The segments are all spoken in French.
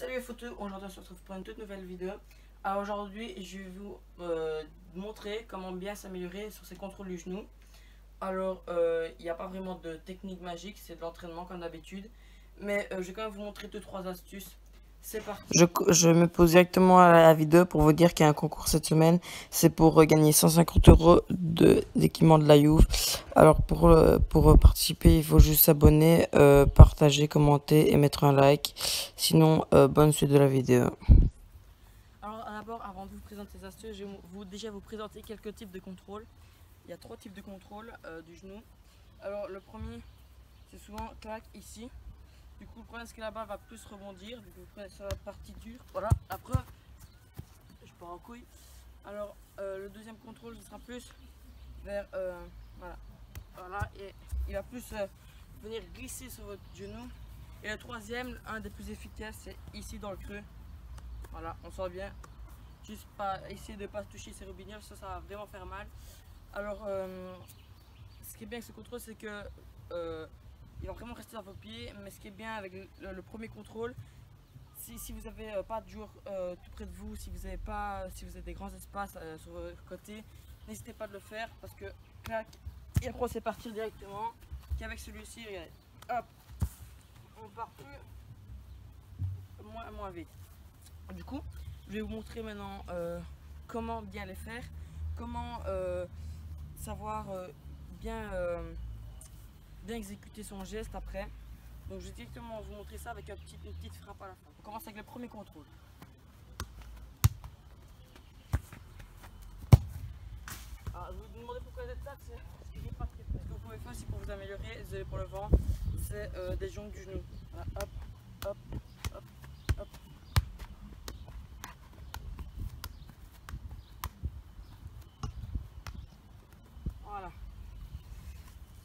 Salut les photos, aujourd'hui on se retrouve pour une toute nouvelle vidéo. Alors aujourd'hui je vais vous montrer comment bien s'améliorer sur ces contrôles du genou. Alors il n'y a pas vraiment de technique magique, c'est de l'entraînement comme d'habitude. Mais je vais quand même vous montrer 2-3 astuces. C'est parti. Je me pose directement à la vidéo pour vous dire qu'il y a un concours cette semaine. C'est pour gagner 150 € d'équipement de la Juve. Alors pour participer, il faut juste s'abonner, partager, commenter et mettre un like. Sinon, bonne suite de la vidéo. Alors d'abord, avant de vous présenter ces astuces, je vais déjà vous présenter quelques types de contrôles. Il y a 3 types de contrôle du genou. Alors le premier, c'est souvent claque ici. Du coup, le problème c'est que la balle va plus rebondir. Du coup, vous prenez sur la partie dure. Voilà, la preuve, je pars en couille. Alors, le deuxième contrôle, ce sera plus vers. Voilà, et il va plus venir glisser sur votre genou. Et le troisième, un des plus efficaces, c'est ici dans le creux. Voilà, on sent bien. Juste pas essayer de ne pas toucher ces robinets, ça va vraiment faire mal. Alors, ce qui est bien avec ce contrôle, c'est que. Il va vraiment rester dans vos pieds, mais ce qui est bien avec le premier contrôle, si vous n'avez pas de joueur tout près de vous, si vous avez des grands espaces sur votre côté, n'hésitez pas de le faire parce que clac, et après c'est partir directement. Qu'avec celui-ci, regardez, hop, on part plus moins vite. Du coup, je vais vous montrer maintenant comment bien les faire, comment savoir bien exécuter son geste après. Donc je vais directement vous montrer ça avec une petite frappe à la fin. On commence avec le premier contrôle. Alors, vous vous demandez pourquoi vous êtes là, c'est ce qui n'est pas très près. Ce que vous pouvez faire aussi pour vous améliorer, désolé pour le vent, c'est des jongles du genou. Voilà, hop, hop, hop, hop. Voilà.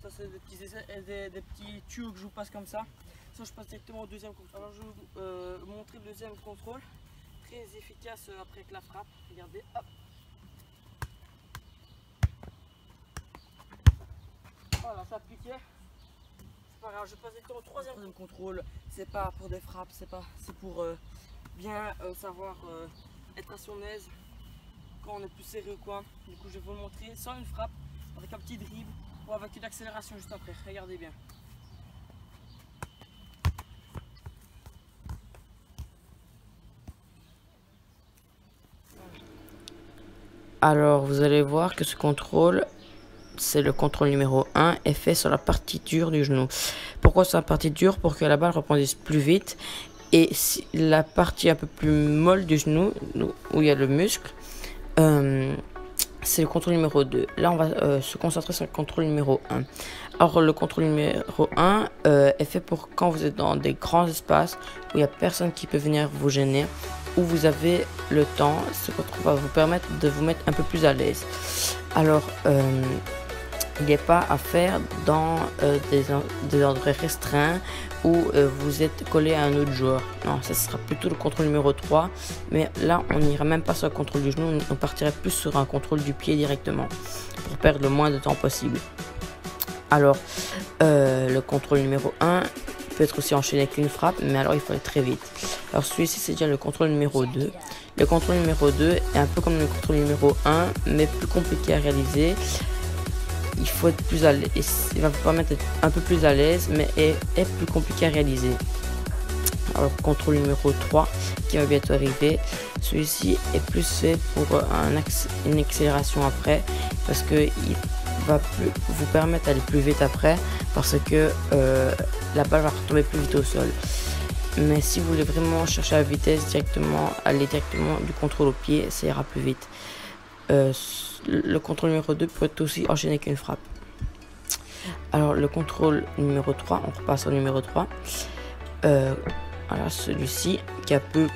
Ça c'est des petits tuyaux que je vous passe comme ça. Ça je passe directement au deuxième contrôle. Alors je vais vous montrer le deuxième contrôle. Très efficace après avec la frappe. Regardez, hop. Voilà, ça piquait. C'est pas grave, je passe directement au troisième contrôle. C'est pas pour des frappes, c'est pour bien savoir être à son aise quand on est plus serré ou quoi. Du coup je vais vous le montrer sans une frappe, avec un petit dribble. Ou avec une accélération juste après, regardez bien. Alors vous allez voir que ce contrôle, c'est le contrôle numéro 1, est fait sur la partie dure du genou. Pourquoi sur la partie dure? Pour que la balle rebondisse plus vite. Et si la partie un peu plus molle du genou, où il y a le muscle, c'est le contrôle numéro 2. Là, on va se concentrer sur le contrôle numéro 1. Alors, le contrôle numéro 1 est fait pour quand vous êtes dans des grands espaces où il n'y a personne qui peut venir vous gêner, où vous avez le temps. Ce contrôle va vous permettre de vous mettre un peu plus à l'aise. Alors, il n'est pas à faire dans des endroits restreints où vous êtes collé à un autre joueur. Non, ça sera plutôt le contrôle numéro 3. Mais là, on n'ira même pas sur le contrôle du genou. On partirait plus sur un contrôle du pied directement pour perdre le moins de temps possible. Alors, le contrôle numéro 1 peut être aussi enchaîné avec une frappe, mais alors il faut aller très vite. Alors celui-ci, c'est déjà le contrôle numéro 2. Le contrôle numéro 2 est un peu comme le contrôle numéro 1, mais plus compliqué à réaliser. Il faut être plus à l'aise, il va vous permettre d'être un peu plus à l'aise, mais est plus compliqué à réaliser. Alors, contrôle numéro 3 qui va bientôt arriver. Celui-ci est plus fait pour une accélération après, parce que il va vous permettre d'aller plus vite après, parce que la balle va retomber plus vite au sol. Mais si vous voulez vraiment chercher la vitesse directement, aller directement du contrôle au pied, ça ira plus vite. Le contrôle numéro 2 peut être aussi enchaîné avec une frappe. Alors le contrôle numéro 3, on repasse au numéro 3. Voilà, celui-ci qui a un peu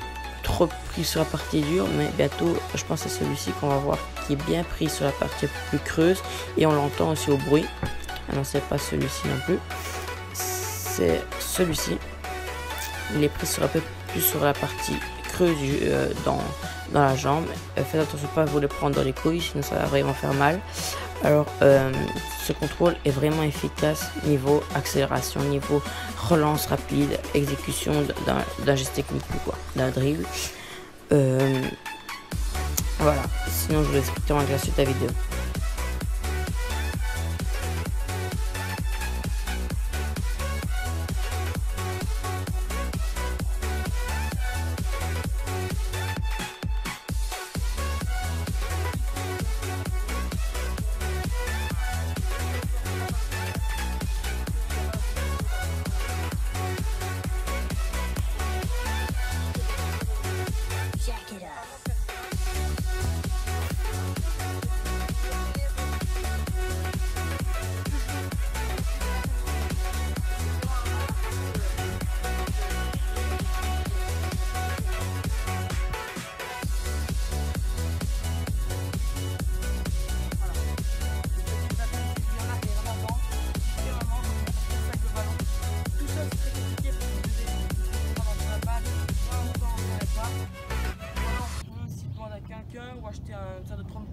trop pris sur la partie dure, mais bientôt je pense que c'est celui-ci qu'on va voir qui est bien pris sur la partie plus creuse, et on l'entend aussi au bruit. Ah non, c'est pas celui-ci non plus, c'est celui-ci. Il est pris sur un peu plus sur la partie creuse dans la jambe. Faites attention pas à vous le prendre dans les couilles, sinon ça va vraiment faire mal. Alors, ce contrôle est vraiment efficace niveau accélération, niveau relance rapide, exécution d'un geste technique ou quoi, d'un dribble. Voilà, sinon je vous expliquerai avec la suite de la vidéo. Ou acheter un sorte de trempe